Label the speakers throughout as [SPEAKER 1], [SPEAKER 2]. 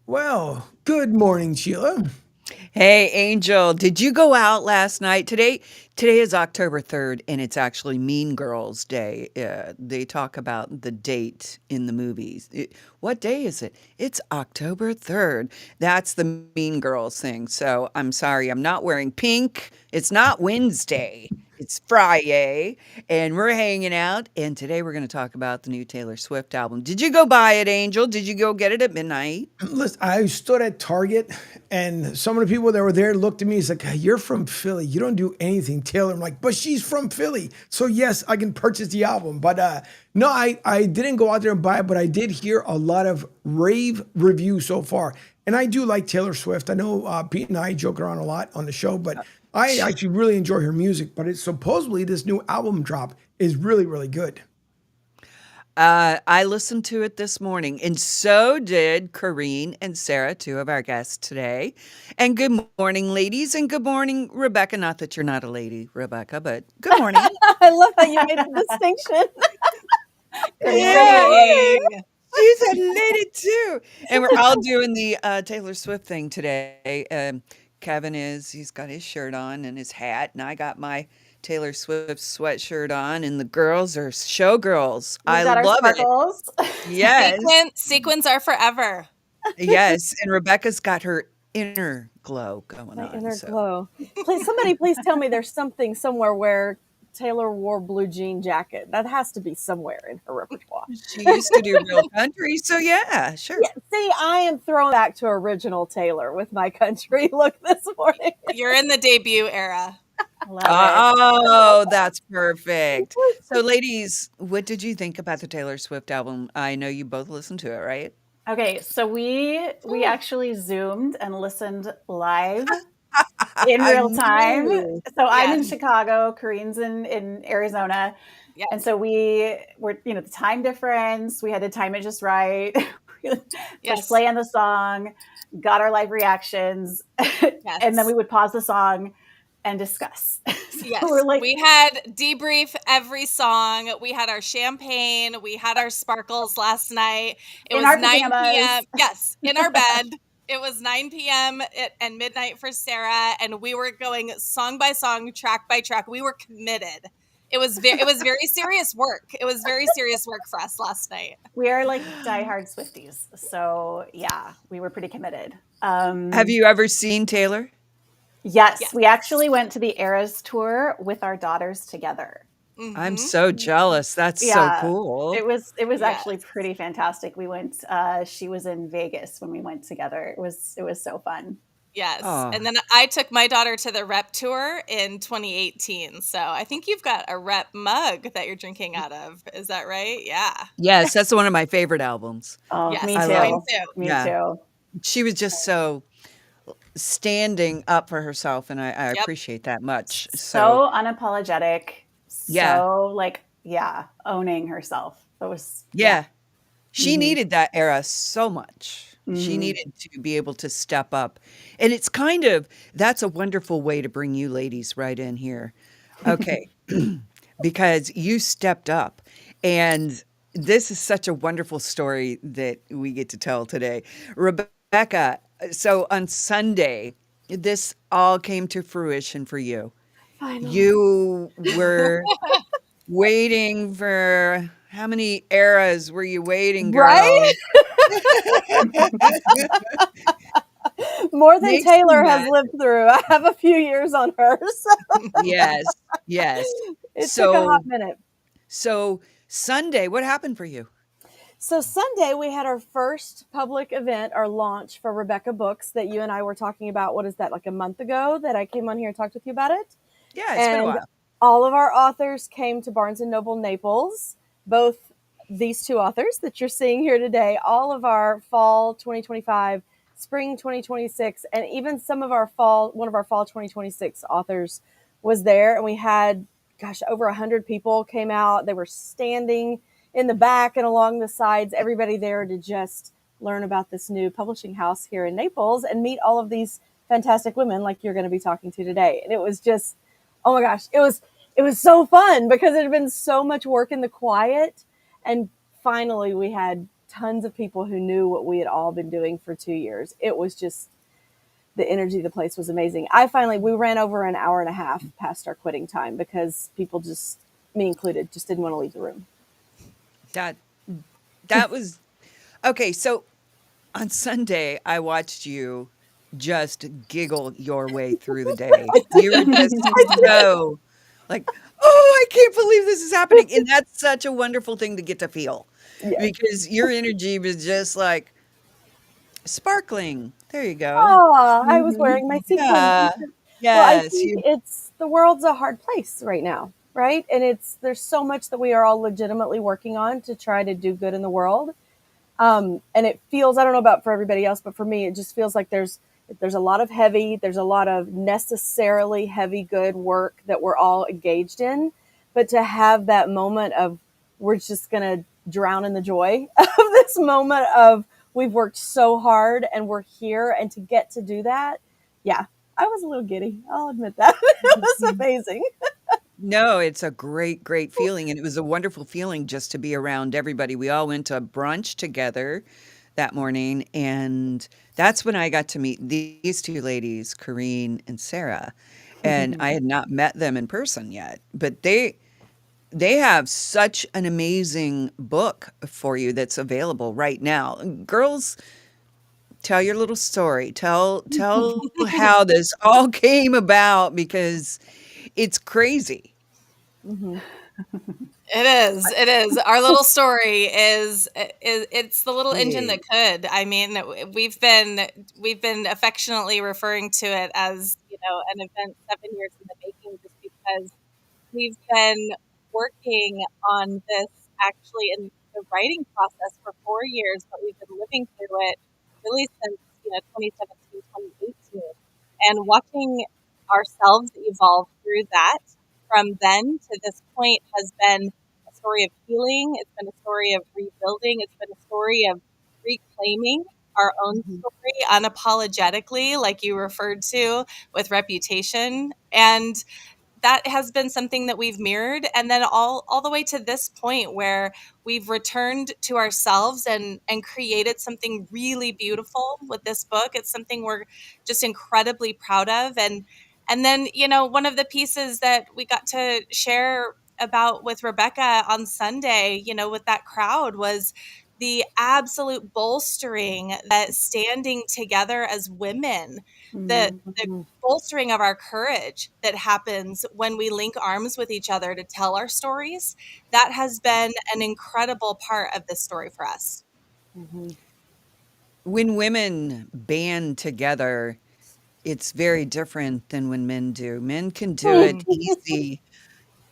[SPEAKER 1] Well, good morning, Sheila.
[SPEAKER 2] Hey, Angel, did you go out last night? Today is October 3rd, and it's actually Mean Girls Day. They talk about the date in the movies. What day is it? It's October 3rd. That's the Mean Girls thing. So I'm sorry, I'm not wearing pink. It's not Wednesday. It's Friday, and we're hanging out. And today we're going to talk about the new Taylor Swift album. Did you go buy it, Angel? Did you go get it at midnight?
[SPEAKER 1] Listen, I stood at Target, and some of the people that were there looked at me. It's like, "Hey, you're from Philly. You don't do anything, Taylor." I'm like, "But she's from Philly, so yes, I can purchase the album." But no, I didn't go out there and buy it, but I did hear a lot of rave reviews so far, and I do like Taylor Swift. I know Pete and I joke around a lot on the show, but I actually really enjoy her music. But it's supposedly this new album drop is really really good.
[SPEAKER 2] I listened to it this morning, and so did Kareen and Sarah, two of our guests today. And good morning, ladies, and good morning, Rebecca. Not that you're not a lady, Rebecca, but good morning.
[SPEAKER 3] I love how you made the distinction. Good
[SPEAKER 2] Yeah,
[SPEAKER 3] morning.
[SPEAKER 2] she's a lady too. And we're all doing the Taylor Swift thing today. Kevin he's got his shirt on and his hat, and I got my Taylor Swift sweatshirt on, and the girls are showgirls.
[SPEAKER 3] We've
[SPEAKER 2] I
[SPEAKER 3] got our
[SPEAKER 2] love it.
[SPEAKER 3] sparkles.
[SPEAKER 2] Yes.
[SPEAKER 4] Sequins are forever.
[SPEAKER 2] Yes, and Rebecca's got her inner glow going
[SPEAKER 3] My
[SPEAKER 2] on,
[SPEAKER 3] inner
[SPEAKER 2] so
[SPEAKER 3] glow. Please tell me there's something somewhere where Taylor wore blue jean jacket. That has to be somewhere in her repertoire.
[SPEAKER 2] she used to do real country, so yeah, sure.
[SPEAKER 3] Yeah, see, I am thrown back to original Taylor with my country look this morning.
[SPEAKER 4] You're in the debut era.
[SPEAKER 3] Love
[SPEAKER 2] Oh, that's perfect. So ladies, what did you think about the Taylor Swift album? I know you both listened to it, right?
[SPEAKER 5] Okay, so we actually zoomed and listened live in real time.
[SPEAKER 2] No.
[SPEAKER 5] So I'm in
[SPEAKER 4] Yes.
[SPEAKER 5] Chicago, Kareen's in Arizona.
[SPEAKER 4] Yes.
[SPEAKER 5] And so we were, the time difference, we had to time it just right. Push
[SPEAKER 4] Yes.
[SPEAKER 5] play on the song, got our live reactions, and then we would pause the song and discuss. So
[SPEAKER 4] Yes.
[SPEAKER 5] we're like,
[SPEAKER 4] We had debrief every song. We had our champagne. We had our sparkles last night. It
[SPEAKER 5] in
[SPEAKER 4] was
[SPEAKER 5] our
[SPEAKER 4] 9
[SPEAKER 5] pajamas.
[SPEAKER 4] p.m. Yes, in our bed. It was 9 p.m. And midnight for Sarah, and we were going song by song, track by track. We were committed. It was very serious work. It was very serious work for us last night.
[SPEAKER 5] We are like diehard Swifties. So yeah, we were pretty committed.
[SPEAKER 2] Have you ever seen Taylor?
[SPEAKER 5] Yes,
[SPEAKER 4] Yes.
[SPEAKER 5] we actually went to the Eras tour with our daughters together.
[SPEAKER 2] I'm
[SPEAKER 4] Mhm.
[SPEAKER 2] so jealous. That's so
[SPEAKER 5] Yeah,
[SPEAKER 2] cool.
[SPEAKER 5] it was actually
[SPEAKER 4] Yes.
[SPEAKER 5] pretty fantastic. We went. She was in Vegas when we went together. It was so fun.
[SPEAKER 4] Yes.
[SPEAKER 2] Oh,
[SPEAKER 4] And then I took my daughter to the Rep tour in 2018. So I think you've got a Rep mug that you're drinking out of. Is that right? Yeah.
[SPEAKER 2] yes, that's one of my favorite albums.
[SPEAKER 5] Oh,
[SPEAKER 4] Yes.
[SPEAKER 5] me
[SPEAKER 2] I love
[SPEAKER 4] Mine
[SPEAKER 5] too.
[SPEAKER 4] too.
[SPEAKER 5] Me
[SPEAKER 2] Yeah,
[SPEAKER 5] too.
[SPEAKER 2] she was just so standing up for herself, and I
[SPEAKER 4] Yep.
[SPEAKER 2] appreciate that much. So,
[SPEAKER 5] So unapologetic.
[SPEAKER 2] yeah,
[SPEAKER 5] So like, yeah, owning herself. It was
[SPEAKER 2] yeah. She
[SPEAKER 5] hmm
[SPEAKER 2] needed that era so much. She
[SPEAKER 5] hmm
[SPEAKER 2] needed to be able to step up. And it's that's a wonderful way to bring you ladies right in here. Okay. Because you stepped up. And this is such a wonderful story that we get to tell today. Rebecca, so on Sunday, this all came to fruition for you.
[SPEAKER 3] Finally.
[SPEAKER 2] You were waiting for how many eras were you waiting,
[SPEAKER 3] Right?
[SPEAKER 2] girl?
[SPEAKER 3] More than
[SPEAKER 2] Makes me
[SPEAKER 3] Taylor has
[SPEAKER 2] mad.
[SPEAKER 3] lived through. I have a few years on her, so
[SPEAKER 2] Yes, yes.
[SPEAKER 3] it took a hot
[SPEAKER 2] So
[SPEAKER 3] minute.
[SPEAKER 2] so Sunday, what happened for you?
[SPEAKER 3] So Sunday we had our first public event, our launch for Rebecca Books that you and I were talking about. What is that, like a month ago that I came on here and talked with you about it?
[SPEAKER 2] Yeah, it's been a
[SPEAKER 3] And
[SPEAKER 2] while.
[SPEAKER 3] all of our authors came to Barnes and Noble Naples, both these two authors that you're seeing here today, all of our fall 2025, spring 2026, and even one of our fall 2026 authors was there. And we had, gosh, over 100 people came out. They were standing in the back and along the sides, everybody there to just learn about this new publishing house here in Naples and meet all of these fantastic women like you're going to be talking to today. And it was just, oh my gosh, it was so fun because it had been so much work in the quiet, and finally we had tons of people who knew what we had all been doing for 2 years. It was just, the energy of the place was amazing. We ran over an hour and a half past our quitting time because people just, me included, just didn't want to leave the room.
[SPEAKER 2] That that was okay. So on Sunday, I watched you just giggle your way through the day. You were just so like, oh, I can't believe this is happening. And that's such a wonderful thing to get to feel
[SPEAKER 3] Yes.
[SPEAKER 2] because your energy was just like sparkling. There you go.
[SPEAKER 3] Oh, I was wearing my sequins.
[SPEAKER 2] Yeah.
[SPEAKER 3] Well, I
[SPEAKER 2] Yes.
[SPEAKER 3] think it's, the world's a hard place right now, right? And there's so much that we are all legitimately working on to try to do good in the world. And it feels, I don't know about for everybody else, but for me, it just feels like there's a lot of there's a lot of necessarily heavy, good work that we're all engaged in. But to have that moment of, we're just going to drown in the joy of this moment of, we've worked so hard and we're here, and to get to do that. Yeah, I was a little giddy. I'll admit that. It was amazing.
[SPEAKER 2] No, it's a great, great feeling, and it was a wonderful feeling just to be around everybody. We all went to brunch together that morning, and that's when I got to meet these 2 ladies, Corrine and Sarah, and I had not met them in person yet, but they have such an amazing book for you that's available right now. Girls, tell your little story. Tell how this all came about because it's crazy.
[SPEAKER 3] Mhm.
[SPEAKER 4] It is. It is. Our little story is it's the little engine that could. I mean, we've been affectionately referring to it as, an event 7 years in the making, just because we've been working on this actually in the writing process for 4 years, but we've been living through it really since 2017, 2018, and watching ourselves evolve through that from then to this point has been a story of healing. It's been a story of rebuilding. It's been a story of reclaiming our own story unapologetically, like you referred to with Reputation. And that has been something that we've mirrored, and then all the way to this point where we've returned to ourselves and created something really beautiful with this book. It's something we're just incredibly proud of. And then, one of the pieces that we got to share about with Rebecca on Sunday, with that crowd, was the absolute bolstering that standing together as women, the bolstering of our courage that happens when we link arms with each other to tell our stories. That has been an incredible part of this story for us.
[SPEAKER 2] When women band together, it's very different than when men do. Men can do it easy,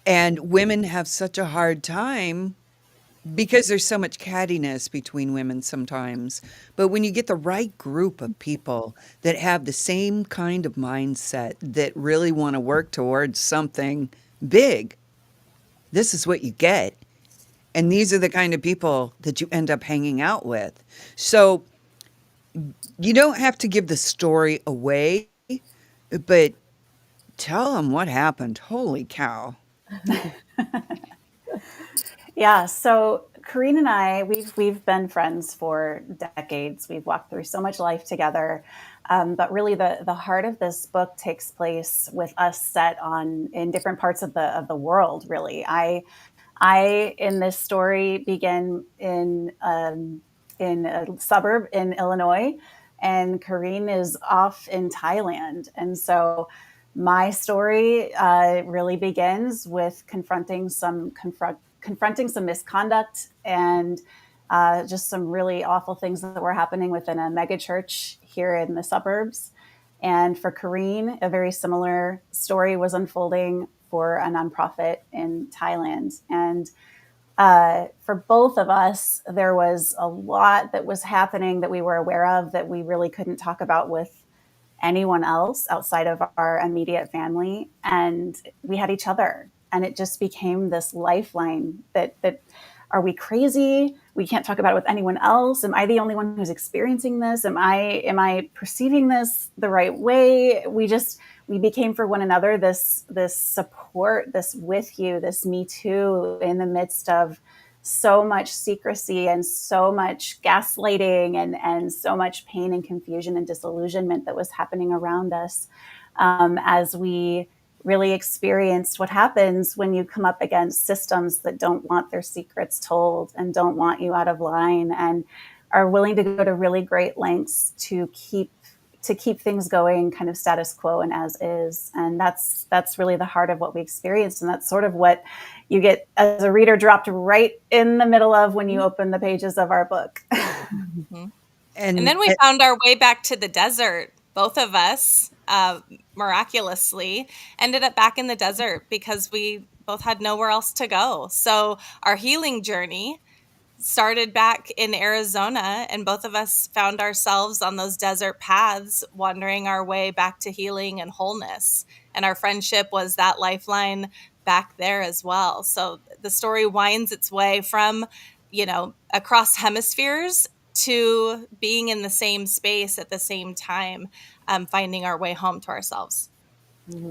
[SPEAKER 2] and women have such a hard time because there's so much cattiness between women sometimes. But when you get the right group of people that have the same kind of mindset, that really want to work towards something big, this is what you get. And these are the kind of people that you end up hanging out with. So you don't have to give the story away, but tell them what happened. Holy cow.
[SPEAKER 5] Yeah, so Corrine and I, we've been friends for decades. We've walked through so much life together. But really, the heart of this book takes place with us set on in different parts of the world. Really, I in this story begin in a suburb in Illinois, and Corrine is off in Thailand, and so my story really begins with confronting some misconduct and just some really awful things that were happening within a megachurch here in the suburbs. And for Corrine, a very similar story was unfolding for a nonprofit in Thailand. And for both of us, there was a lot that was happening that we were aware of that we really couldn't talk about with anyone else outside of our immediate family. And we had each other. And it just became this lifeline that are we crazy? We can't talk about it with anyone else. Am I the only one who's experiencing this? Am I perceiving this the right way? We became for one another this support, this with you, this me too, in the midst of so much secrecy and so much gaslighting and so much pain and confusion and disillusionment that was happening around us, as we really experienced what happens when you come up against systems that don't want their secrets told and don't want you out of line and are willing to go to really great lengths to keep things going kind of status quo and as is. And that's really the heart of what we experienced, and that's sort of what you get as a reader dropped right in the middle of when you open the pages of our book.
[SPEAKER 4] Mm-hmm. And then we found our way back to the desert. Both of us miraculously ended up back in the desert because we both had nowhere else to go. So our healing journey started back in Arizona, and both of us found ourselves on those desert paths, wandering our way back to healing and wholeness. And our friendship was that lifeline back there as well. So the story winds its way from, across hemispheres to being in the same space at the same time, finding our way home to ourselves.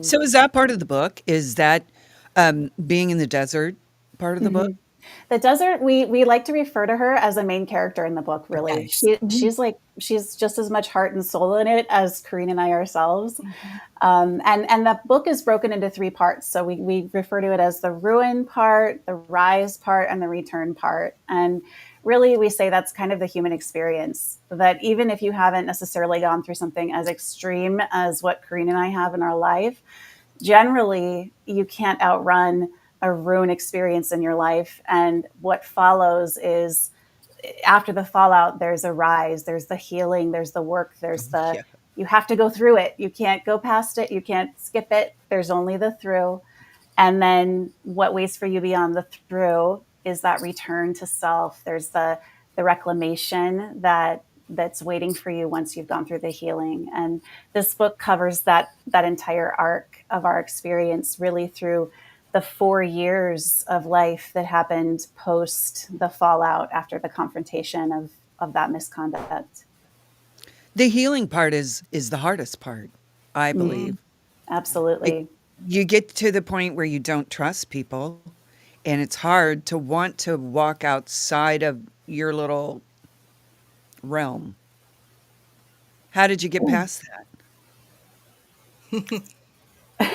[SPEAKER 2] So is that part of the book? Is that being in the desert part of the book?
[SPEAKER 5] The desert, we like to refer to her as a main character in the book, really.
[SPEAKER 2] Yes.
[SPEAKER 5] She's just as much heart and soul in it as Corrine and I ourselves. And the book is broken into 3 parts. So we refer to it as the ruin part, the rise part, and the return part. And really, we say that's kind of the human experience, that even if you haven't necessarily gone through something as extreme as what Corrine and I have in our life, generally, you can't outrun a ruin experience in your life. And what follows is, after the fallout, there's a rise, there's the healing, there's the work, there's the, you have to go through it. You can't go past it. You can't skip it. There's only the through. And then what waits for you beyond the through is that return to self. There's the reclamation that's waiting for you once you've gone through the healing. And this book covers that entire arc of our experience, really through the 4 years of life that happened post the fallout after the confrontation of that misconduct.
[SPEAKER 2] The healing part is the hardest part, I believe.
[SPEAKER 5] Absolutely.
[SPEAKER 2] You get to the point where you don't trust people, and it's hard to want to walk outside of your little realm. How did you get past that?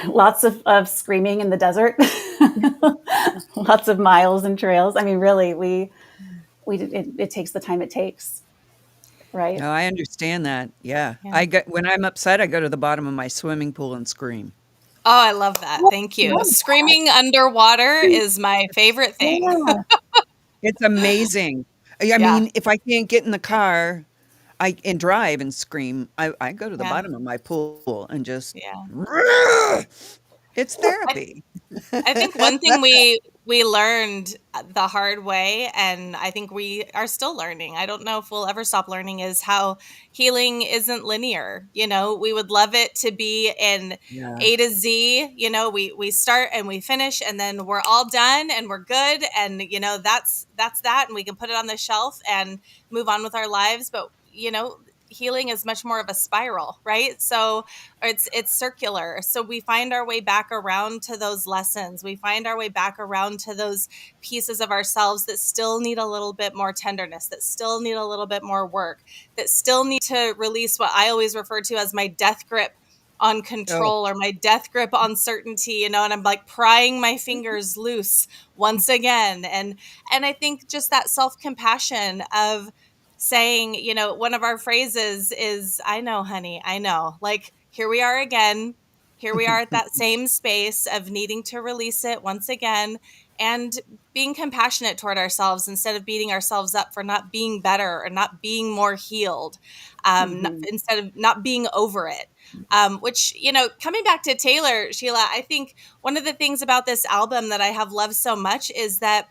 [SPEAKER 5] Lots of screaming in the desert, lots of miles and trails. I mean, really, it takes the time it takes, right?
[SPEAKER 2] No, I understand that. Yeah. When I'm upset, I go to the bottom of my swimming pool and scream.
[SPEAKER 4] Oh, I love that. Thank you. Screaming underwater is my favorite thing.
[SPEAKER 5] Yeah.
[SPEAKER 2] It's amazing. I mean, if I can't get in the car and drive and scream, I go to the bottom of my pool and just it's therapy.
[SPEAKER 4] I think one thing we learned the hard way, and I think we are still learning, I don't know if we'll ever stop learning, is how healing isn't linear. We would love it to be in A to Z. We start and we finish, and then we're all done and we're good, and that's that, and we can put it on the shelf and move on with our lives. But healing is much more of a spiral, right? So it's circular. So we find our way back around to those lessons. We find our way back around to those pieces of ourselves that still need a little bit more tenderness, that still need a little bit more work, that still need to release what I always refer to as my death grip on control or my death grip on certainty, and I'm like prying my fingers loose once again. And I think just that self-compassion of saying, one of our phrases is, I know, honey, I know. Like, here we are again. Here we are at that same space of needing to release it once again, and being compassionate toward ourselves instead of beating ourselves up for not being better or not being more healed, instead of not being over it. Which, coming back to Taylor, Sheila, I think one of the things about this album that I have loved so much is that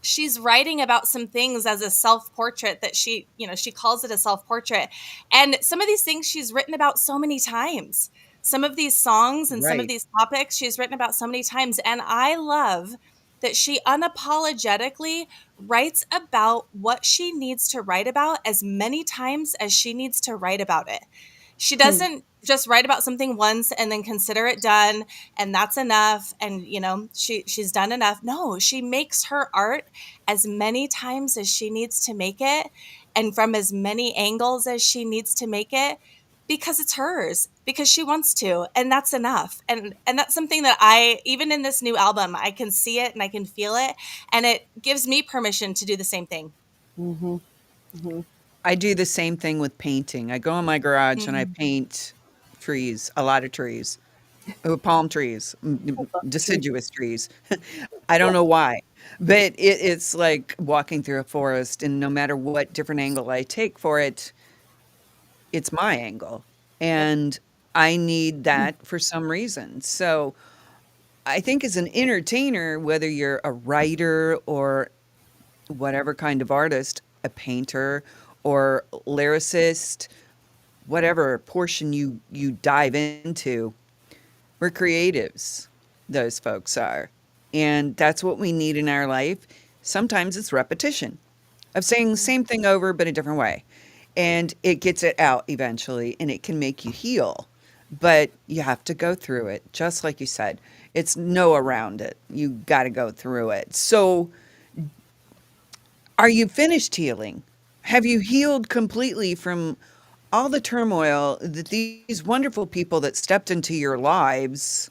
[SPEAKER 4] she's writing about some things as a self-portrait that she calls it a self-portrait. And some of these things she's written about so many times. Some of these songs and some of these topics she's written about so many times. And I love that she unapologetically writes about what she needs to write about as many times as she needs to write about it. She doesn't just write about something once and then consider it done and that's enough, and she's done enough. No, she makes her art as many times as she needs to make it, and from as many angles as she needs to make it, because it's hers, because she wants to, and that's enough. And that's something that I, even in this new album, I can see it and I can feel it, and it gives me permission to do the same thing.
[SPEAKER 2] I do the same thing with painting. I go in my garage and I paint trees, a lot of trees, palm trees, deciduous trees. I don't know why, but it's like walking through a forest, and no matter what different angle I take for it, it's my angle. And I need that for some reason. So I think as an entertainer, whether you're a writer or whatever kind of artist, a painter or lyricist, whatever portion you dive into, we're creatives. Those folks are. And that's what we need in our life. Sometimes it's repetition of saying the same thing over but a different way. And it gets it out eventually and it can make you heal. But you have to go through it, just like you said. It's no around it. You got to go through it. So, are you finished healing? Have you healed completely from all the turmoil that these wonderful people that stepped into your lives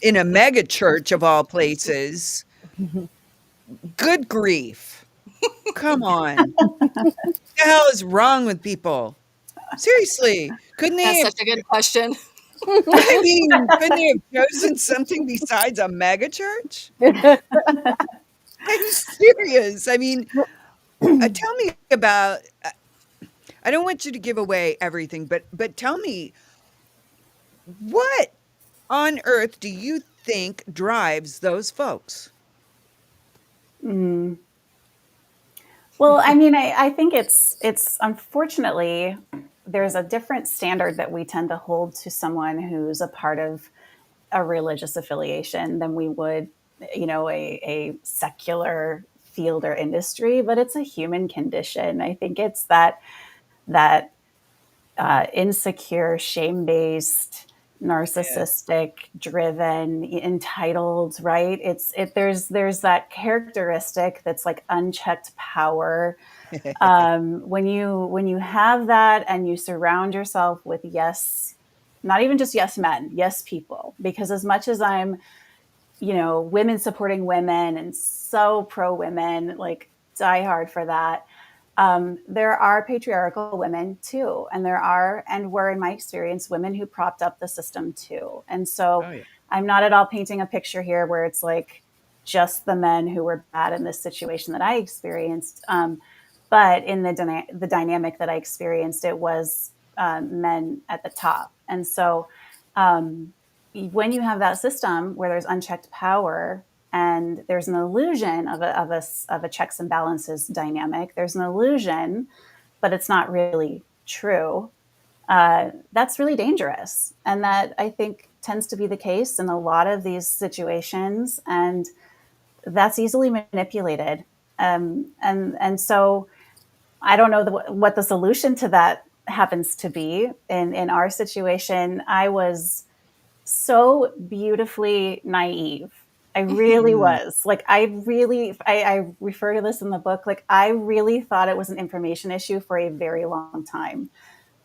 [SPEAKER 2] in a mega church of all places? Good grief. Come on. What the hell is wrong with people? Seriously. Couldn't they
[SPEAKER 4] That's
[SPEAKER 2] have,
[SPEAKER 4] such a good question.
[SPEAKER 2] I mean, couldn't they have chosen something besides a mega church? I'm serious. I mean, tell me about, I don't want you to give away everything, but tell me, what on earth do you think drives those folks?
[SPEAKER 5] Well, I mean, I think it's unfortunately there's a different standard that we tend to hold to someone who's a part of a religious affiliation than we would, a secular field or industry. But it's a human condition. I think it's that insecure, shame based,
[SPEAKER 2] Yeah.
[SPEAKER 5] narcissistic, driven, entitled, right? There's that characteristic that's like unchecked power. When you have that and you surround yourself with yes, not even just yes men, yes people, because as much as I'm, women supporting women and so pro women, like die hard for that. There are patriarchal women too, and and were in my experience women who propped up the system too. And so
[SPEAKER 2] Oh, yeah.
[SPEAKER 5] I'm not at all painting a picture here where it's like just the men who were bad in this situation that I experienced. But in the dynamic that I experienced, it was men at the top. And so um, when you have that system where there's unchecked power and there's an illusion of a checks and balances dynamic, there's an illusion, but it's not really true. That's really dangerous, and that I think tends to be the case in a lot of these situations, and that's easily manipulated. And so I don't know what the solution to that happens to be. In our situation, I was so beautifully naive. I really
[SPEAKER 2] Mm.
[SPEAKER 5] was. Like, I refer to this in the book. Like, I really thought it was an information issue for a very long time.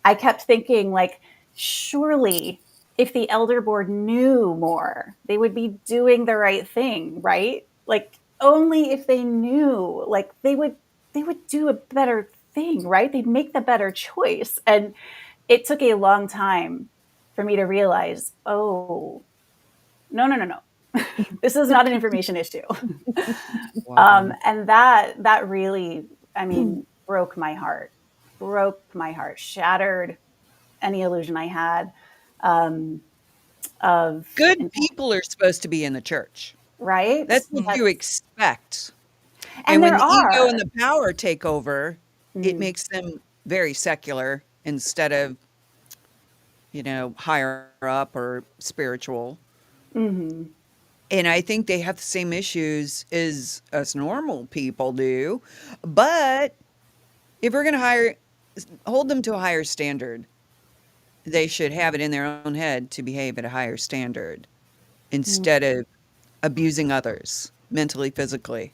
[SPEAKER 5] I kept thinking, like, surely if the elder board knew more, they would be doing the right thing, right? Like, only if they knew, like, they would do a better thing, right? They'd make the better choice. And it took a long time for me to realize, oh, no, no, no, no. This is not an information issue.
[SPEAKER 2] Wow.
[SPEAKER 5] And that really, I mean, broke my heart, shattered any illusion I had um, of,
[SPEAKER 2] Good people are supposed to be in the church.
[SPEAKER 5] right.
[SPEAKER 2] That's what you
[SPEAKER 5] That's,
[SPEAKER 2] expect. And
[SPEAKER 5] and
[SPEAKER 2] when
[SPEAKER 5] there
[SPEAKER 2] the ego
[SPEAKER 5] are.
[SPEAKER 2] and the power take over, it
[SPEAKER 5] Mm,
[SPEAKER 2] makes them very secular instead of, higher up or spiritual.
[SPEAKER 5] mhm.
[SPEAKER 2] And I think they have the same issues as us normal people do. But if we're going to hold them to a higher standard, they should have it in their own head to behave at a higher standard instead of abusing others mentally, physically.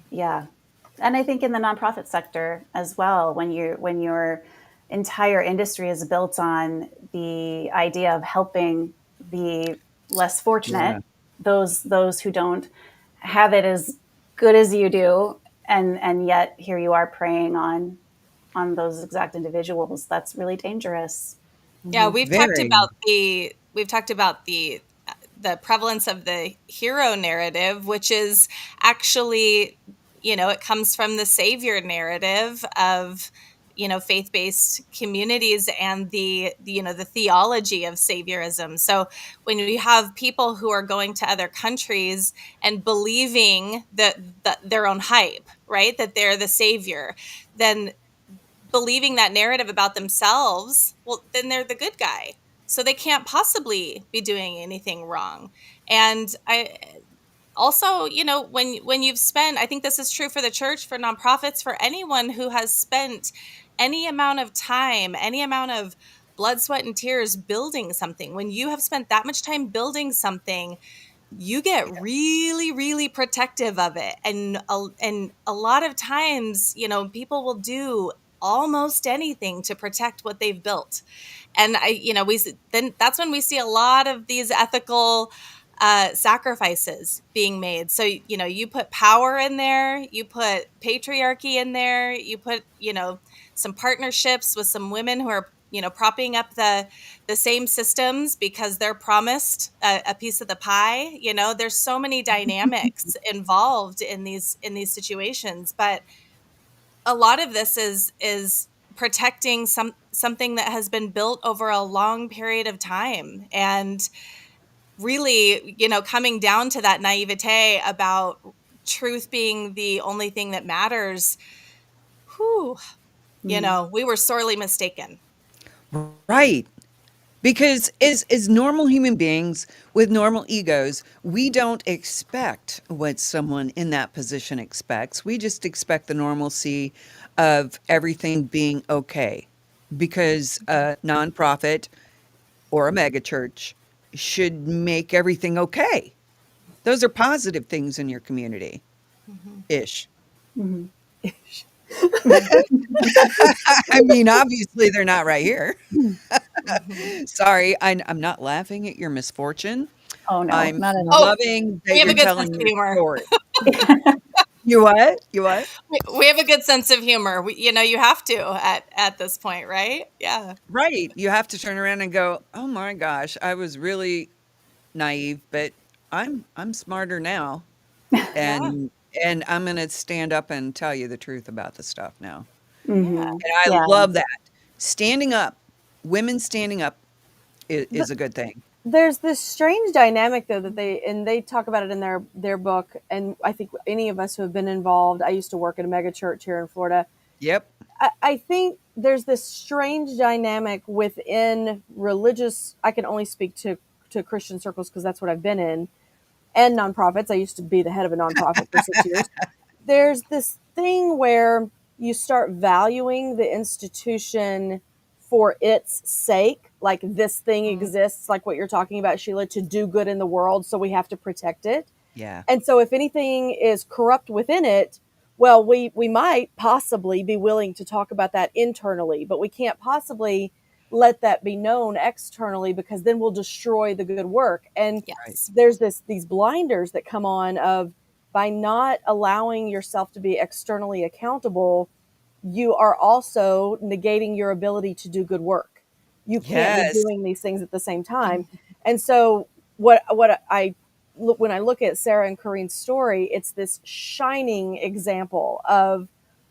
[SPEAKER 5] Yeah. And I think in the nonprofit sector as well, when your entire industry is built on the idea of helping the less fortunate,
[SPEAKER 2] Yeah.
[SPEAKER 5] those who don't have it as good as you do, and yet here you are preying on those exact individuals. That's really dangerous.
[SPEAKER 4] Yeah, we've talked
[SPEAKER 2] Very.
[SPEAKER 4] about the prevalence of the hero narrative, which is actually, it comes from the savior narrative of, faith-based communities and the theology of saviorism. So when you have people who are going to other countries and believing that their own hype, right, that they're the savior, then believing that narrative about themselves, well, then they're the good guy. So they can't possibly be doing anything wrong. And I also, when you've spent, I think this is true for the church, for nonprofits, for anyone who has spent any amount of time, any amount of blood, sweat, and tears building something, when you have spent that much time building something, you get really, really protective of it. And a lot of times, people will do almost anything to protect what they've built. And then that's when we see a lot of these ethical sacrifices being made. So, you put power in there, you put patriarchy in there, you put, some partnerships with some women who are, propping up the same systems because they're promised a piece of the pie. There's so many dynamics involved in these situations, but a lot of this is protecting something that has been built over a long period of time, and really, coming down to that naivete about truth being the only thing that matters. Whew, we were sorely mistaken.
[SPEAKER 2] Right. Because as normal human beings with normal egos, we don't expect what someone in that position expects. We just expect the normalcy of everything being okay. Because a nonprofit or a megachurch should make everything okay. Those are positive things in your community ish.
[SPEAKER 5] Mhm.
[SPEAKER 2] I mean, obviously, they're not right here.
[SPEAKER 4] Mhm.
[SPEAKER 2] Sorry, I'm not laughing at your misfortune.
[SPEAKER 5] Oh no,
[SPEAKER 2] I'm
[SPEAKER 5] not at all.
[SPEAKER 4] Oh,
[SPEAKER 2] loving
[SPEAKER 4] we
[SPEAKER 2] that
[SPEAKER 4] have
[SPEAKER 2] you're
[SPEAKER 4] a good sense
[SPEAKER 2] telling
[SPEAKER 4] of
[SPEAKER 2] your
[SPEAKER 4] humor.
[SPEAKER 2] story. You what? You what?
[SPEAKER 4] We have a good sense of humor. You have to at this point, right? Yeah.
[SPEAKER 2] Right. You have to turn around and go, "Oh my gosh, I was really naive, but I'm smarter now,
[SPEAKER 4] Yeah.
[SPEAKER 2] and I'm gonna stand up and tell you the truth about the stuff now."
[SPEAKER 4] Yeah.
[SPEAKER 5] Hmm.
[SPEAKER 2] And I
[SPEAKER 5] Yeah.
[SPEAKER 2] love that. Standing up, women standing up is a good thing.
[SPEAKER 3] There's this strange dynamic though that they talk about it in their book, and I think any of us who have been involved. I used to work at a mega church here in Florida.
[SPEAKER 2] Yep.
[SPEAKER 3] I think there's this strange dynamic within religious. I can only speak to Christian circles because that's what I've been in, and nonprofits. I used to be the head of a nonprofit for 6 years. There's this thing where you start valuing the institution for its sake, like this thing
[SPEAKER 4] Mhm.
[SPEAKER 3] exists, like what you're talking about, Sheila, to do good in the world, so we have to protect it.
[SPEAKER 2] Yeah.
[SPEAKER 3] And so if anything is corrupt within it, well, we might possibly be willing to talk about that internally, but we can't possibly let that be known externally because then we'll destroy the good work. And
[SPEAKER 2] Right.
[SPEAKER 4] Yes.
[SPEAKER 3] there's these blinders that come on of by not allowing yourself to be externally accountable, you are also negating your ability to do good work. You can't be
[SPEAKER 2] Yes.
[SPEAKER 3] doing these things at the same time. And so what I look when I look at Sarah and Corinne's story, it's this shining example of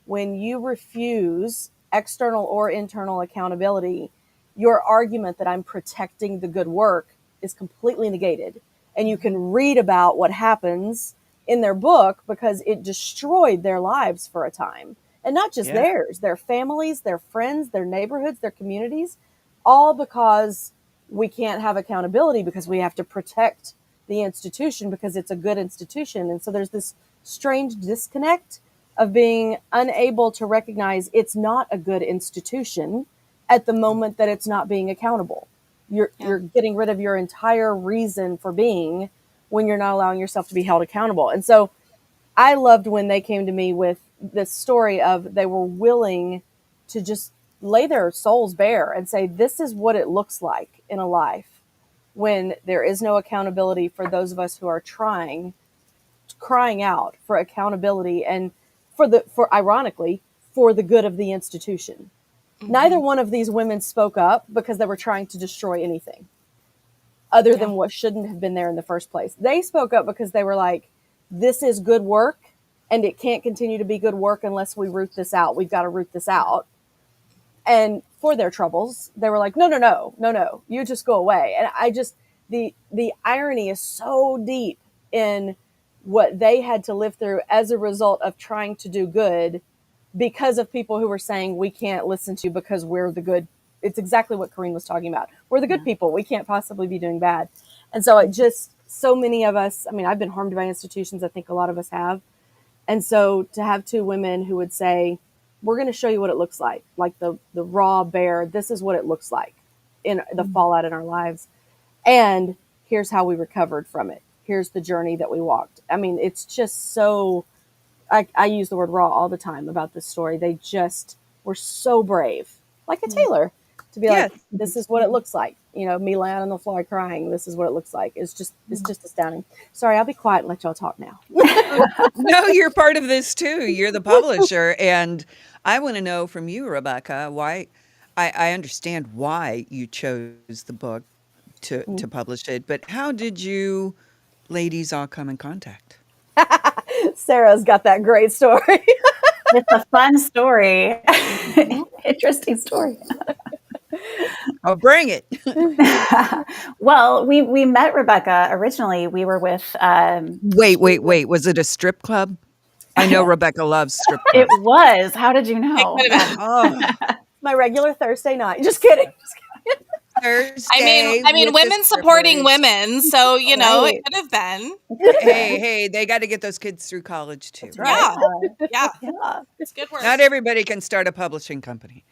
[SPEAKER 3] when you refuse external or internal accountability, your argument that I'm protecting the good work is completely negated. And you can read about what happens in their book because it destroyed their lives for a time. And not just
[SPEAKER 2] Yeah.
[SPEAKER 3] theirs, their families, their friends, their neighborhoods, their communities, all because we can't have accountability because we have to protect the institution because it's a good institution. And so there's this strange disconnect of being unable to recognize it's not a good institution at the moment that it's not being accountable. You're getting rid of your entire reason for being when you're not allowing yourself to be held accountable. And so I loved when they came to me with this story of they were willing to just lay their souls bare and say, this is what it looks like in a life when there is no accountability for those of us who are crying out for accountability and for ironically, for the good of the institution. Neither one of these women spoke up because they were trying to destroy anything other than what shouldn't have been there in the first place. They spoke up because they were like, this is good work and it can't continue to be good work unless we root this out. We've got to root this out. And for their troubles, they were like, no, you just go away. And I just, the irony is so deep in what they had to live through as a result of trying to do good because of people who were saying, we can't listen to you because we're the good. It's exactly what Corinne was talking about. We're the good people. We can't possibly be doing bad. And so it just, so many of us, I mean, I've been harmed by institutions. I think a lot of us have. And so to have two women who would say, we're going to show you what it looks like the raw, bare, this is what it looks like in the fallout in our lives. And here's how we recovered from it. Here's the journey that we walked. I mean, it's just so, I use the word raw all the time about this story. They just were so brave, like a Taylor, to be like, this is what it looks like. You know, me laying on the floor crying. This is what it looks like. It's just astounding. Sorry, I'll be quiet and let y'all talk now.
[SPEAKER 2] No, you're part of this too. You're the publisher. And I want to know from you, Rebecca, why I understand why you chose the book to publish it, but how did you ladies all come in contact?
[SPEAKER 3] Sarah's got that great story.
[SPEAKER 5] It's a fun story. Interesting story.
[SPEAKER 2] Oh, bring it.
[SPEAKER 5] Well, we met Rebecca originally. We were with
[SPEAKER 2] Wait. Was it a strip club? I know Rebecca loves strip clubs.
[SPEAKER 5] It was. How did you know?
[SPEAKER 2] Oh,
[SPEAKER 3] My regular Thursday night. Just kidding.
[SPEAKER 2] Thursday.
[SPEAKER 4] I mean,
[SPEAKER 2] with the
[SPEAKER 4] women supporting
[SPEAKER 2] strippers.
[SPEAKER 4] women, so you know
[SPEAKER 5] Right.
[SPEAKER 4] it could have been.
[SPEAKER 2] Hey, they got to get those kids through college too.
[SPEAKER 3] Right.
[SPEAKER 4] Yeah,
[SPEAKER 5] Yeah,
[SPEAKER 4] it's good work.
[SPEAKER 2] Not everybody can start a publishing company.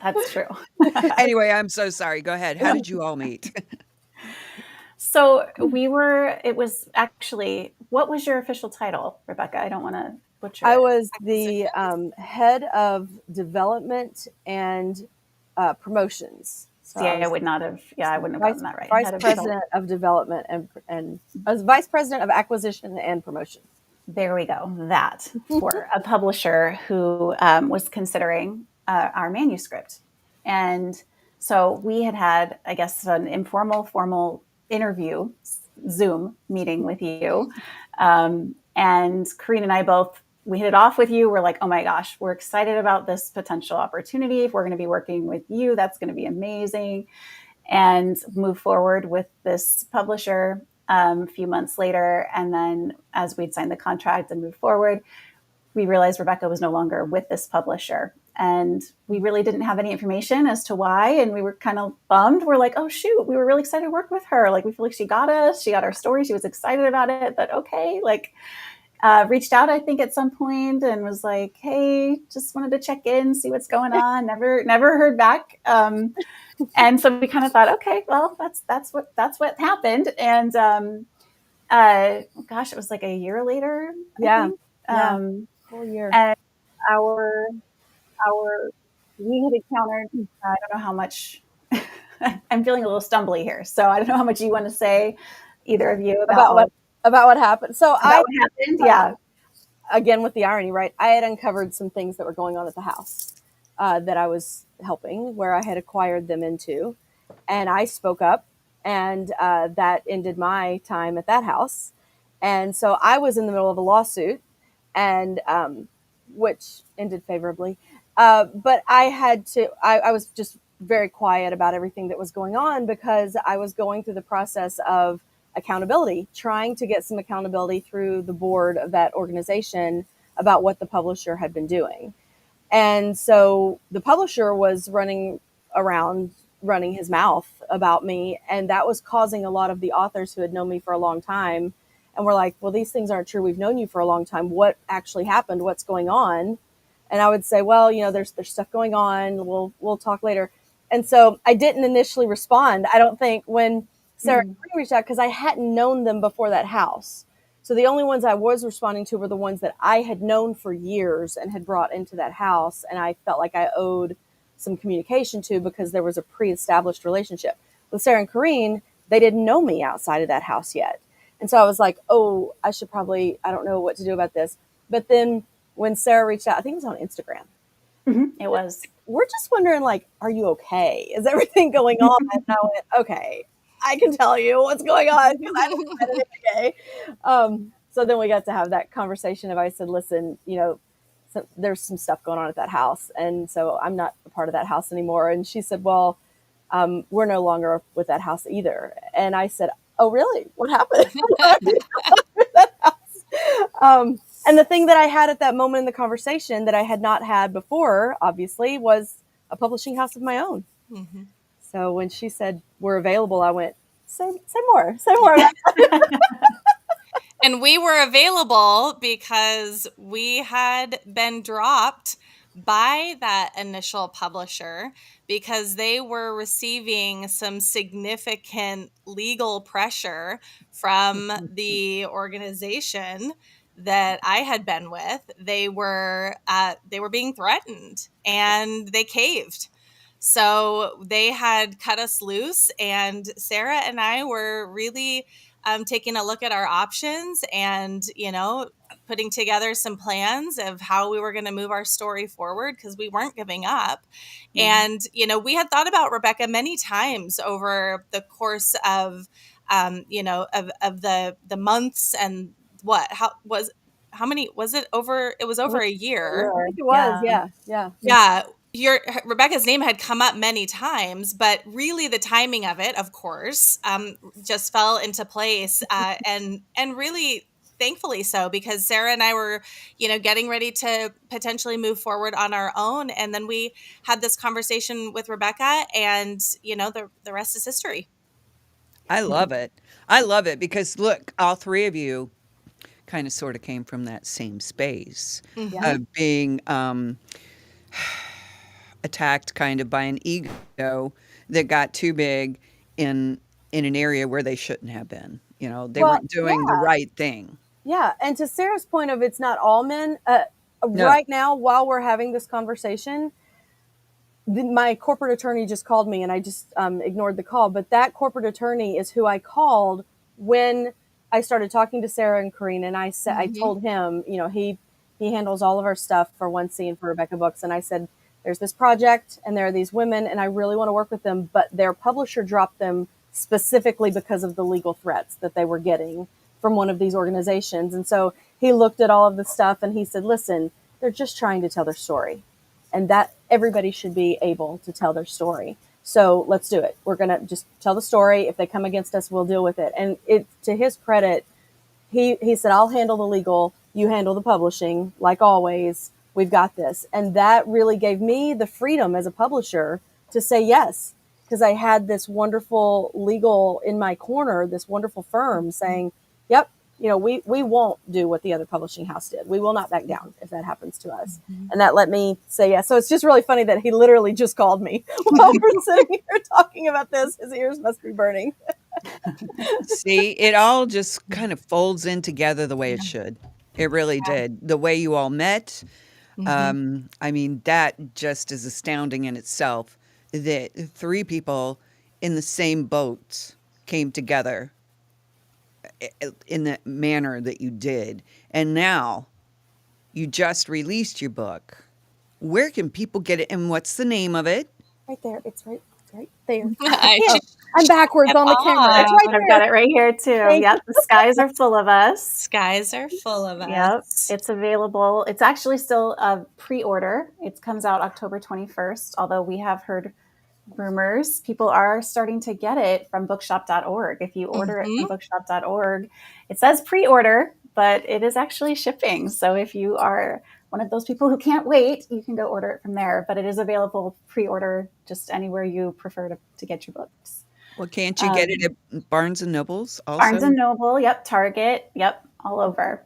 [SPEAKER 5] that's true.
[SPEAKER 2] Anyway, I'm so sorry. Go ahead. How did you all meet?
[SPEAKER 5] So it was actually, what was your official title, Rebecca? I don't want to butcher
[SPEAKER 3] I
[SPEAKER 5] it.
[SPEAKER 3] was the head of development and promotions. So
[SPEAKER 5] I wouldn't have gotten that right.
[SPEAKER 3] Vice
[SPEAKER 5] Head of
[SPEAKER 3] president of development and I was vice president of acquisition and promotion.
[SPEAKER 5] There we go. That for a publisher who was considering our manuscript. And so we had, I guess, an informal, formal interview, Zoom meeting with you. And Corinne and I both, we hit it off with you. We're like, oh my gosh, we're excited about this potential opportunity. If we're going to be working with you, that's going to be amazing. And move forward with this publisher a few months later. And then as we'd signed the contract and moved forward, we realized Rebecca was no longer with this publisher. And we really didn't have any information as to why. And we were kind of bummed. We're like, oh, shoot, we were really excited to work with her. Like, we feel like she got us. She got our story. She was excited about it. But okay, like, reached out, I think, at some point and was like, hey, just wanted to check in, see what's going on. Never heard back. And so we kind of thought, okay, well, that's what happened. And gosh, it was like a year later. I think.
[SPEAKER 3] Full year.
[SPEAKER 5] And our we had encountered, I don't know how much, I'm feeling a little stumbly here. So I don't know how much you want to say, either of you,
[SPEAKER 3] about what happened. So
[SPEAKER 5] what happened. Yeah.
[SPEAKER 3] Again, with the irony, right? I had uncovered some things that were going on at the house that I was helping, where I had acquired them into. And I spoke up, and that ended my time at that house. And so I was in the middle of a lawsuit, and which ended favorably. But I was just very quiet about everything that was going on because I was going through the process of accountability, trying to get some accountability through the board of that organization about what the publisher had been doing. And so the publisher was running his mouth about me. And that was causing a lot of the authors who had known me for a long time. And we're like, well, these things aren't true. We've known you for a long time. What actually happened? What's going on? And I would say, well, there's stuff going on. We'll talk later. And so I didn't initially respond. I don't think when Sarah reached out, because I hadn't known them before that house. So the only ones I was responding to were the ones that I had known for years and had brought into that house. And I felt like I owed some communication to, because there was a pre-established relationship. With Sarah and Corrine, they didn't know me outside of that house yet. And so I was like, oh, I don't know what to do about this. But then when Sarah reached out, I think it was on Instagram.
[SPEAKER 5] It was.
[SPEAKER 3] We're just wondering, like, are you okay? Is everything going on? And I went, okay, I can tell you what's going on, because I didn't find it okay. So then we got to have that conversation. I said, listen, there's some stuff going on at that house. And so I'm not a part of that house anymore. And she said, well, we're no longer with that house either. And I said, oh, really? What happened? That house? And the thing that I had at that moment in the conversation that I had not had before, obviously, was a publishing house of my own.
[SPEAKER 4] Mm-hmm.
[SPEAKER 3] So when she said we're available, I went, say more.
[SPEAKER 4] And we were available because we had been dropped by that initial publisher because they were receiving some significant legal pressure from the organization that I had been with. They were being threatened, and they caved. So they had cut us loose, and Sarah and I were really taking a look at our options and, putting together some plans of how we were going to move our story forward, because we weren't giving up. And, we had thought about Rebecca many times over the course of, of the months, and how many was it over? It was over a year.
[SPEAKER 3] I think it was. Yeah.
[SPEAKER 4] Yeah. Rebecca's name had come up many times, but really the timing of it, of course, just fell into place, and really thankfully so, because Sarah and I were, getting ready to potentially move forward on our own, and then we had this conversation with Rebecca, and the rest is history.
[SPEAKER 2] I love it. I love it because look, all three of you kind of sort of came from that same space of being attacked kind of by an ego that got too big in an area where they shouldn't have been. They weren't doing the right thing.
[SPEAKER 3] Yeah. And to Sarah's point of it's not all men,
[SPEAKER 2] No.
[SPEAKER 3] right now, while we're having this conversation, my corporate attorney just called me, and I just ignored the call. But that corporate attorney is who I called when I started talking to Sarah and Corrine. And I said, I told him, he handles all of our stuff for One Scene for Rebecca Books. And I said, there's this project and there are these women and I really want to work with them, but their publisher dropped them specifically because of the legal threats that they were getting from one of these organizations. And so he looked at all of the stuff and he said, listen, they're just trying to tell their story, and that everybody should be able to tell their story. So let's do it. We're going to just tell the story. If they come against us, we'll deal with it. And to his credit, he said, I'll handle the legal, you handle the publishing, like always. We've got this. And that really gave me the freedom as a publisher to say yes, because I had this wonderful legal in my corner, this wonderful firm saying, yep, we won't do what the other publishing house did. We will not back down if that happens to us. And that let me say yes. So it's just really funny that he literally just called me while we're sitting here talking about this. His ears must be burning.
[SPEAKER 2] See, it all just kind of folds in together the way it should. It really did. The way you all met. I mean, that just is astounding in itself, that three people in the same boat came together in the manner that you did. And now you just released your book. Where can people get it, and what's the name of it?
[SPEAKER 3] Right there. It's right there. I'm backwards on the camera. It's right there.
[SPEAKER 5] I've got it right here too. Yep. The Skies Are Full of Us.
[SPEAKER 4] Skies Are Full of Us.
[SPEAKER 5] Yep. It's available. It's actually still a pre-order. It comes out October 21st, although we have heard rumors. People are starting to get it from bookshop.org. If you order it from bookshop.org, it says pre-order, but it is actually shipping. So if you are one of those people who can't wait, you can go order it from there. But it is available pre-order just anywhere you prefer to get your books.
[SPEAKER 2] Well, can't you get it at Barnes & Nobles also?
[SPEAKER 5] Barnes & Noble, yep. Target, yep. All over.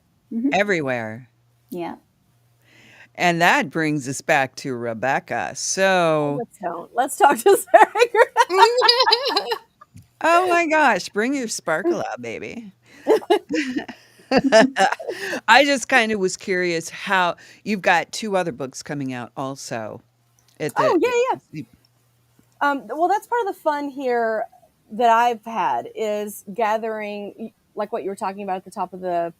[SPEAKER 2] Everywhere.
[SPEAKER 5] Yeah.
[SPEAKER 2] And that brings us back to Rebecca. So,
[SPEAKER 3] Let's don't. Let's talk to Sarah.
[SPEAKER 2] oh my gosh, bring your sparkle out, baby. I just kind of was curious how you've got two other books coming out also at
[SPEAKER 3] Oh,
[SPEAKER 2] the.
[SPEAKER 3] yeah, yeah. Well, that's part of the fun here that I've had is gathering, like what you were talking about at the top of the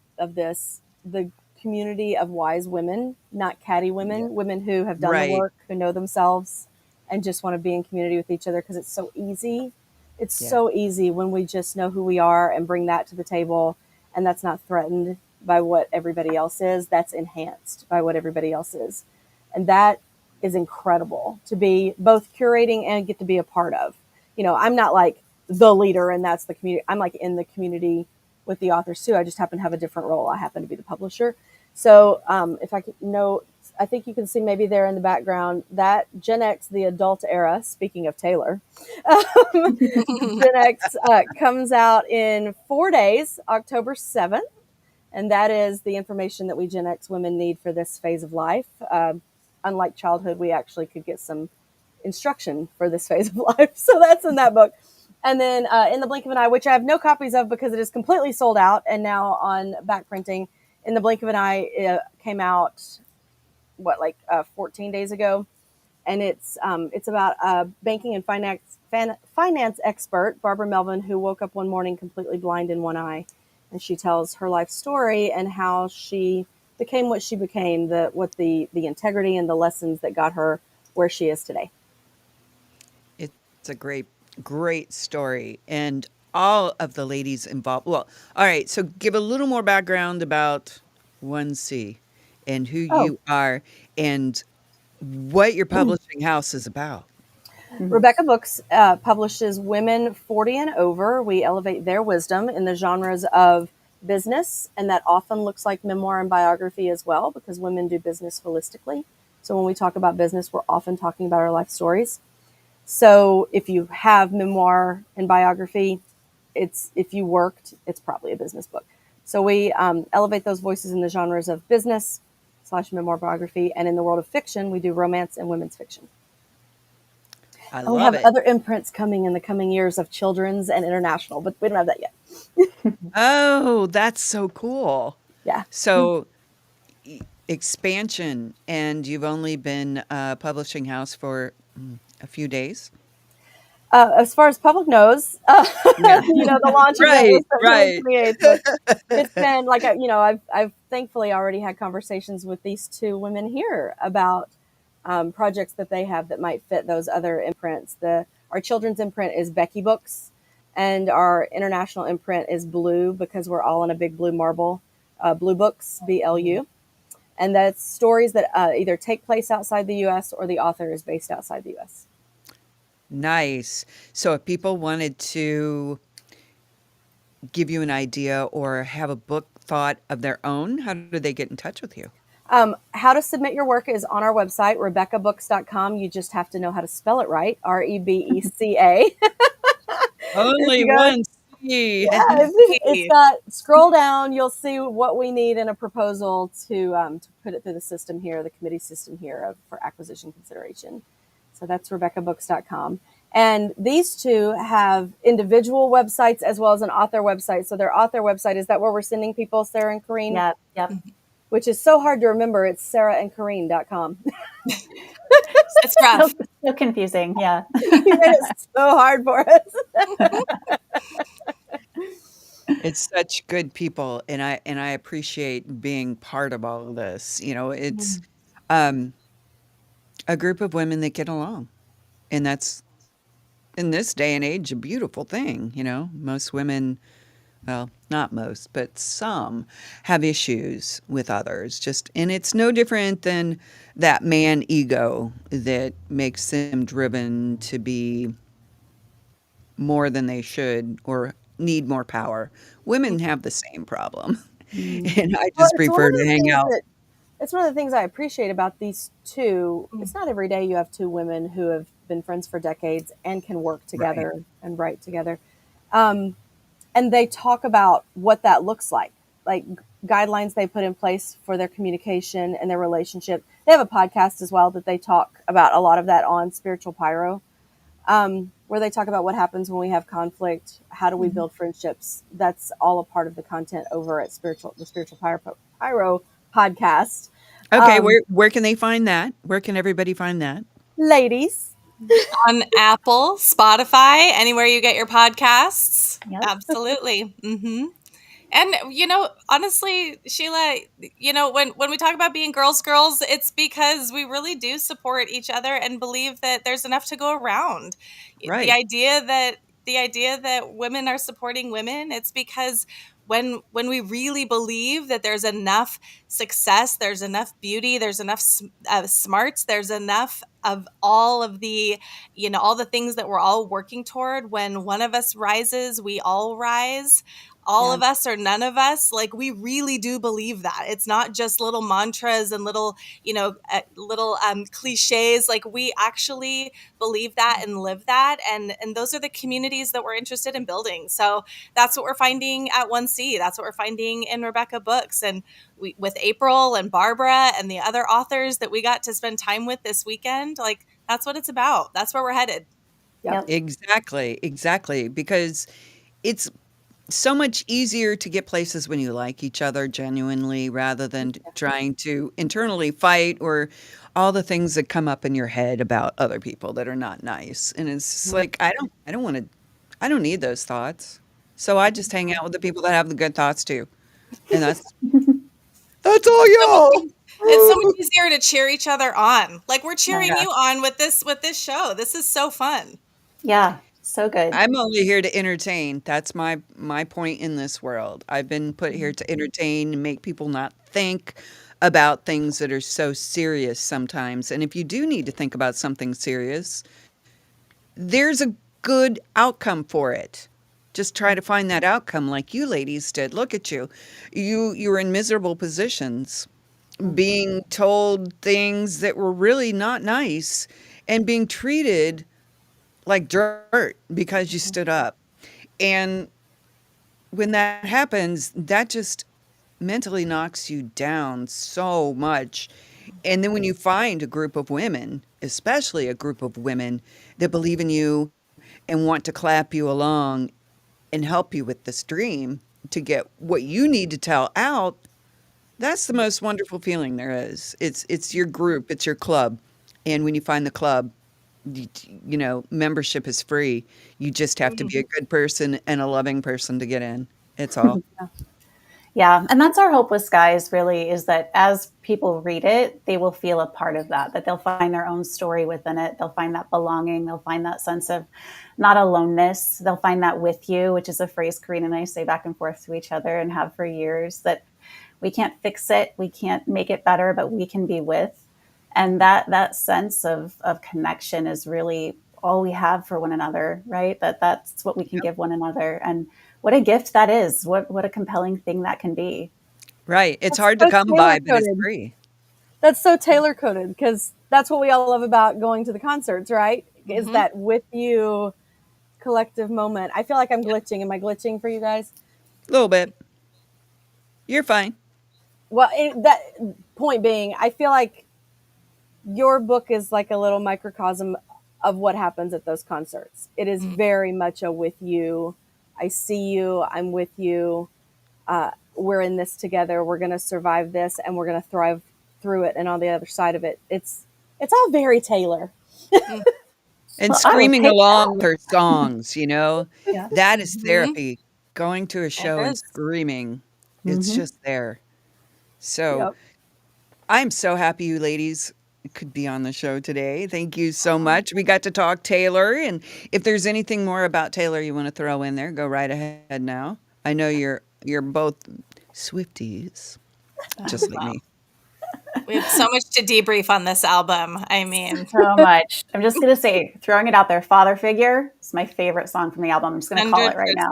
[SPEAKER 3] community of wise women, not catty
[SPEAKER 2] Yeah.
[SPEAKER 3] women, women who have done the
[SPEAKER 2] Right.
[SPEAKER 3] work, who know themselves, and just want to be in community with each other because it's so easy. It's
[SPEAKER 2] Yeah.
[SPEAKER 3] so easy when we just know who we are and bring that to the table, and that's not threatened by what everybody else is. That's enhanced by what everybody else is, and that is incredible to be both curating and get to be a part of. I'm not like the leader and that's the community. I'm like in the community with the authors too. I just happen to have a different role. I happen to be the publisher. So if I could know, I think you can see maybe there in the background that Gen X, the adult era, speaking of Taylor, Gen X comes out in 4 days, October 7th. And that is the information that we Gen X women need for this phase of life. Unlike childhood, we actually could get some instruction for this phase of life. So that's in that book. And then In the Blink of an Eye, which I have no copies of because it is completely sold out and now on back printing. In the Blink of an Eye, it came out, 14 days ago. And it's about a banking and finance expert, Barbara Melvin, who woke up one morning completely blind in one eye, and she tells her life story and how she became what she became, the integrity and the lessons that got her where she is today.
[SPEAKER 2] It's a great, great story. And all of the ladies involved. Well, all right. So give a little more background about 1C and who
[SPEAKER 3] Oh,
[SPEAKER 2] you are and what your publishing house is about.
[SPEAKER 3] Rebecca Books publishes women 40 and over. We elevate their wisdom in the genres of business, and that often looks like memoir and biography as well, because women do business holistically. So when we talk about business, we're often talking about our life stories. So if you have memoir and biography, if you worked, it's probably a business book. So we elevate those voices in the genres of business / memoir biography, and in the world of fiction, we do romance and women's fiction.
[SPEAKER 2] I
[SPEAKER 3] And we
[SPEAKER 2] love
[SPEAKER 3] have
[SPEAKER 2] it.
[SPEAKER 3] other imprints coming in the coming years of children's and international, but we don't have that yet.
[SPEAKER 2] Oh, that's so cool.
[SPEAKER 3] Yeah.
[SPEAKER 2] So expansion, and you've only been a publishing house for a few days?
[SPEAKER 3] As far as public knows,
[SPEAKER 2] Yeah.
[SPEAKER 3] the launch event was
[SPEAKER 2] Right,
[SPEAKER 3] September
[SPEAKER 2] right.
[SPEAKER 3] 28th, but it's been like, I've thankfully already had conversations with these two women here about projects that they have that might fit those other imprints. Our children's imprint is Becky Books, and our international imprint is Blue, because we're all in a big blue marble, Blue Books, BLU. And that's stories that either take place outside the U.S. or the author is based outside the U.S.
[SPEAKER 2] Nice. So if people wanted to give you an idea or have a book thought of their own, how do they get in touch with you?
[SPEAKER 3] How to submit your work is on our website, RebeccaBooks.com. You just have to know how to spell it right, Rebeca. If
[SPEAKER 2] Only
[SPEAKER 3] you go,
[SPEAKER 2] one C.
[SPEAKER 3] yeah, it's got, scroll down, you'll see what we need in a proposal to put it through the system here, the committee system here for acquisition consideration. So that's RebeccaBooks.com. And these two have individual websites as well as an author website. So their author website, is that where we're sending people, Sarah and Corrine?
[SPEAKER 5] Yep, yep.
[SPEAKER 3] Which is so hard to remember. It's sarahandcorrine.com.
[SPEAKER 4] It's rough.
[SPEAKER 5] So confusing. Yeah.
[SPEAKER 3] You made it so hard for us.
[SPEAKER 2] It's such good people, and I appreciate being part of all of this. It's um, a group of women that get along, and that's in this day and age a beautiful thing. Most women, well, not most, but some have issues with others. And it's no different than that man ego that makes them driven to be more than they should or need more power. Women have the same problem. And I
[SPEAKER 3] Well,
[SPEAKER 2] just prefer to hang out.
[SPEAKER 3] it's one of the things I appreciate about these two.
[SPEAKER 4] Mm.
[SPEAKER 3] It's not every day you have two women who have been friends for decades and can work
[SPEAKER 2] Right.
[SPEAKER 3] together and write together. And they talk about what that looks like guidelines they put in place for their communication and their relationship, They have a podcast as well that they talk about a lot of that on Spiritual Pyro, where they talk about what happens when we have conflict. How do we build friendships? That's all a part of the content over at the Spiritual Pyro podcast.
[SPEAKER 2] Okay,
[SPEAKER 3] Um,
[SPEAKER 2] where can they find that? Where can everybody find that?
[SPEAKER 3] ladies,
[SPEAKER 4] On Apple, Spotify, anywhere you get your podcasts.
[SPEAKER 5] Yep.
[SPEAKER 4] Absolutely. And honestly, Sheila, when we talk about being girls, it's because we really do support each other and believe that there's enough to go around. The
[SPEAKER 2] Right.
[SPEAKER 4] idea that women are supporting women, it's because when we really believe that there's enough success, there's enough beauty, there's enough smarts, there's enough of all of the all the things that we're all working toward. When one of us rises, we all rise, all
[SPEAKER 3] yeah,
[SPEAKER 4] of us or none of us. Like, we really do believe that. It's not just little mantras and little cliches. Like, we actually believe that and live that, and those are the communities that we're interested in building. So that's what we're finding at 1C. That's what we're finding in Rebecca Books, and with April and Barbara and the other authors that we got to spend time with this weekend. Like, that's what it's about. That's where we're headed.
[SPEAKER 3] yep.
[SPEAKER 5] Yep.
[SPEAKER 2] Exactly, because it's so much easier to get places when you like each other genuinely rather than trying to internally fight or all the things that come up in your head about other people that are not nice. And it's just like I don't need those thoughts. So I just hang out with the people that have the good thoughts too. And that's all
[SPEAKER 4] So much,
[SPEAKER 2] y'all.
[SPEAKER 4] it's so much easier to cheer each other on. Like, we're cheering
[SPEAKER 2] Yeah.
[SPEAKER 4] you on with this show. This is so fun.
[SPEAKER 5] Yeah. So good.
[SPEAKER 2] I'm only here to entertain. That's my point in this world. I've been put here to entertain and make people not think about things that are so serious sometimes. And if you do need to think about something serious, there's a good outcome for it. Just try to find that outcome like you ladies did. Look at you. You're in miserable positions, being told things that were really not nice and being treated like dirt because you stood up. And when that happens, that just mentally knocks you down so much. And then when you find a group of women, especially a group of women that believe in you and want to clap you along and help you with this dream to get what you need to tell out, that's the most wonderful feeling there is. It's your group, it's your club. And when you find the club, membership is free. You just have to be a good person and a loving person to get in. It's all.
[SPEAKER 5] Yeah, and that's our hope with Skies, really, is that as people read it, they will feel a part of that they'll find their own story within it. They'll find that belonging. They'll find that sense of not aloneness. They'll find that with you, which is a phrase Karina and I say back and forth to each other and have for years, that we can't fix it, we can't make it better, but we can be with. And that sense of connection is really all we have for one another, right? That's what we can give one another. And what a gift that is. What a compelling thing that can be.
[SPEAKER 2] Right. It's
[SPEAKER 3] That's
[SPEAKER 2] hard to
[SPEAKER 3] so
[SPEAKER 2] come
[SPEAKER 3] tailor
[SPEAKER 2] by, but it's
[SPEAKER 3] coded.
[SPEAKER 2] free.
[SPEAKER 3] That's so tailor coded because that's what we all love about going to the concerts, right? Is that with you collective moment. I feel like I'm glitching. Am I glitching for you guys?
[SPEAKER 2] A little bit. You're fine.
[SPEAKER 3] Well, that point being, I feel like your book is like a little microcosm of what happens at those concerts. It is very much a with you. I see you. I'm with you. We're in this together. We're going to survive this, and we're going to thrive through it. And on the other side of it, it's all very Taylor.
[SPEAKER 2] And
[SPEAKER 5] Well, I will
[SPEAKER 2] screaming
[SPEAKER 5] take
[SPEAKER 2] along
[SPEAKER 5] that.
[SPEAKER 2] with her songs,
[SPEAKER 5] Yeah.
[SPEAKER 2] that is therapy. Going to a
[SPEAKER 4] It
[SPEAKER 2] show and
[SPEAKER 4] is.
[SPEAKER 2] screaming, it's just there. So
[SPEAKER 3] Yep.
[SPEAKER 2] I'm so happy you ladies could be on the show today. Thank you so much. We got to talk Taylor. And if there's anything more about Taylor you want to throw in there, go right ahead now. I know you're both Swifties, just like me.
[SPEAKER 4] We have so much to debrief on this album. I mean,
[SPEAKER 5] So much. I'm just going to say, throwing it out there, Father Figure is my favorite song from the album. I'm just going to call it right now.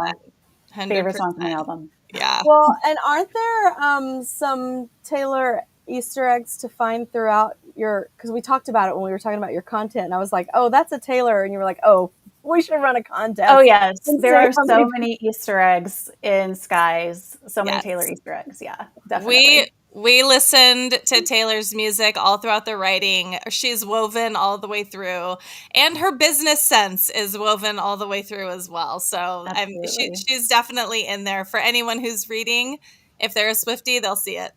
[SPEAKER 4] 100%.
[SPEAKER 5] Favorite song from the album.
[SPEAKER 4] Yeah.
[SPEAKER 3] Well, and aren't there some Taylor Easter eggs to find throughout because we talked about it when we were talking about your content, and I was like, oh, that's a Taylor, and you were like, oh, we should run a contest.
[SPEAKER 5] Oh, yes.
[SPEAKER 3] and
[SPEAKER 5] There
[SPEAKER 3] see
[SPEAKER 5] are
[SPEAKER 3] how
[SPEAKER 5] so many Easter eggs in Skies. So many
[SPEAKER 4] Yes.
[SPEAKER 5] Taylor Easter eggs. Yeah, definitely.
[SPEAKER 4] We listened to Taylor's music all throughout the writing. She's woven all the way through, and her business sense is woven all the way through as well. So
[SPEAKER 5] Absolutely.
[SPEAKER 4] she's definitely in there for anyone who's reading. If they're a Swiftie, they'll see it.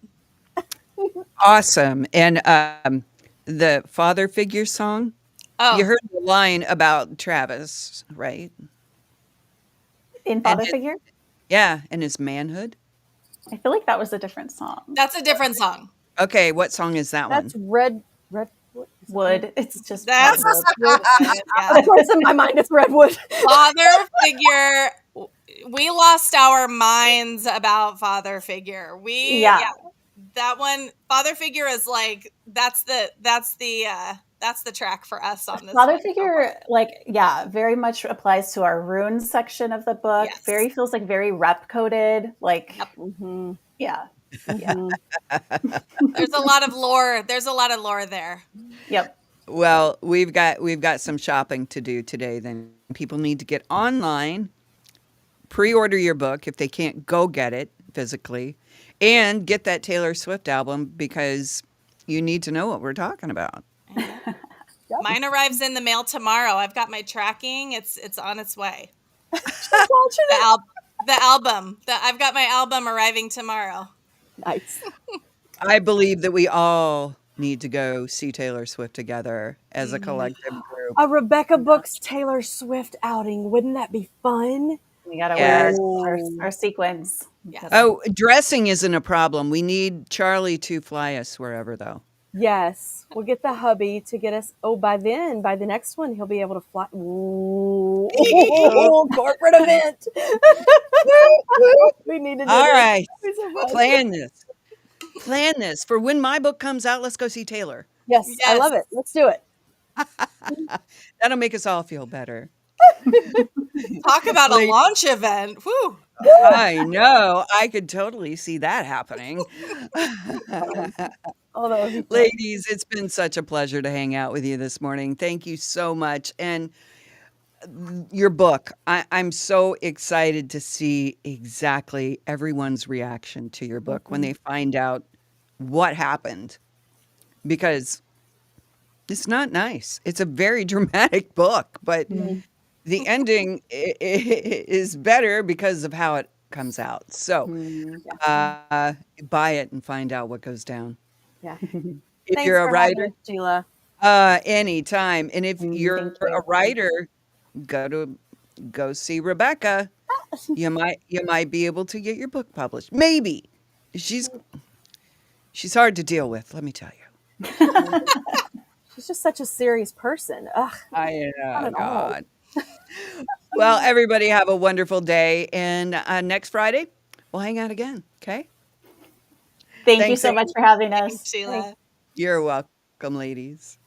[SPEAKER 2] Awesome. And the father figure song, you
[SPEAKER 4] Oh,
[SPEAKER 2] heard the line about Travis, right?
[SPEAKER 5] In
[SPEAKER 2] And
[SPEAKER 5] Father
[SPEAKER 2] it,
[SPEAKER 5] Figure,
[SPEAKER 2] yeah, and his manhood.
[SPEAKER 5] I feel like that was a different song.
[SPEAKER 4] that's a different song.
[SPEAKER 2] Okay, what song is that
[SPEAKER 3] That's
[SPEAKER 2] one?
[SPEAKER 3] Redwood. Is it
[SPEAKER 5] Wood. It's just
[SPEAKER 4] That's
[SPEAKER 5] Redwood.
[SPEAKER 4] yeah.
[SPEAKER 3] Of course, in my mind, it's Redwood.
[SPEAKER 4] Father figure. We lost our minds about father figure.
[SPEAKER 5] Yeah.
[SPEAKER 4] That one, father figure is like that's the track for us on this
[SPEAKER 5] Father
[SPEAKER 4] one.
[SPEAKER 5] Figure, very much applies to our runes section of the book.
[SPEAKER 4] Yes.
[SPEAKER 5] Very feels like very rep coded.
[SPEAKER 3] Mm-hmm.
[SPEAKER 5] Yeah.
[SPEAKER 3] Mm-hmm.
[SPEAKER 4] There's a lot of lore. There's a lot of lore there.
[SPEAKER 5] Yep.
[SPEAKER 2] Well, we've got some shopping to do today. Then people need to get online, pre-order your book if they can't go get it physically, and get that Taylor Swift album because you need to know what we're talking about.
[SPEAKER 4] Mine arrives in the mail tomorrow. I've got my tracking. It's on its way. The album. I've got my album arriving tomorrow.
[SPEAKER 3] Nice.
[SPEAKER 2] I believe that we all need to go see Taylor Swift together as a collective group.
[SPEAKER 3] A Rebecca Books Taylor Swift outing. Wouldn't that be fun?
[SPEAKER 5] We got to
[SPEAKER 2] Yes.
[SPEAKER 5] wear our sequins.
[SPEAKER 4] Yes.
[SPEAKER 2] Oh, dressing isn't a problem. We need Charlie to fly us wherever, though.
[SPEAKER 3] Yes. We'll get the hubby to get us. Oh, by the next one, he'll be able to fly. Ooh, corporate event. We need to do
[SPEAKER 2] All
[SPEAKER 3] this.
[SPEAKER 2] right.
[SPEAKER 3] That'd be so fun.
[SPEAKER 2] Plan this. Plan this. For when my book comes out, let's go see Taylor.
[SPEAKER 3] Yes, I
[SPEAKER 4] Yes.
[SPEAKER 3] love it. Let's do it.
[SPEAKER 2] That'll make us all feel better.
[SPEAKER 4] Talk about a
[SPEAKER 2] Lady-
[SPEAKER 4] launch event. Whew.
[SPEAKER 2] I know. I could totally see that happening.
[SPEAKER 3] Oh, that would be fun.
[SPEAKER 2] Ladies, it's been such a pleasure to hang out with you this morning. Thank you so much. And your book, I'm so excited to see exactly everyone's reaction to your book when they find out what happened, because it's not nice. It's a very dramatic book, but the ending is better because of how it comes out. So buy it and find out what goes down.
[SPEAKER 3] Yeah.
[SPEAKER 2] If
[SPEAKER 3] Thanks
[SPEAKER 2] you're a
[SPEAKER 3] for having
[SPEAKER 2] writer,
[SPEAKER 3] us, Sheila.
[SPEAKER 2] anytime. And if you're
[SPEAKER 5] thank
[SPEAKER 2] a
[SPEAKER 5] you.
[SPEAKER 2] writer, go see Rebecca. You might be able to get your book published. Maybe. She's hard to deal with, let me tell you.
[SPEAKER 3] She's just such a serious person. Ugh.
[SPEAKER 2] I
[SPEAKER 3] Not
[SPEAKER 2] know,
[SPEAKER 3] at all.
[SPEAKER 2] God. Well, everybody have a wonderful day, and next Friday we'll hang out again. Okay?
[SPEAKER 5] Thank you
[SPEAKER 2] Thanks,
[SPEAKER 5] so much for having us.
[SPEAKER 4] Sheila.
[SPEAKER 2] You're welcome, ladies.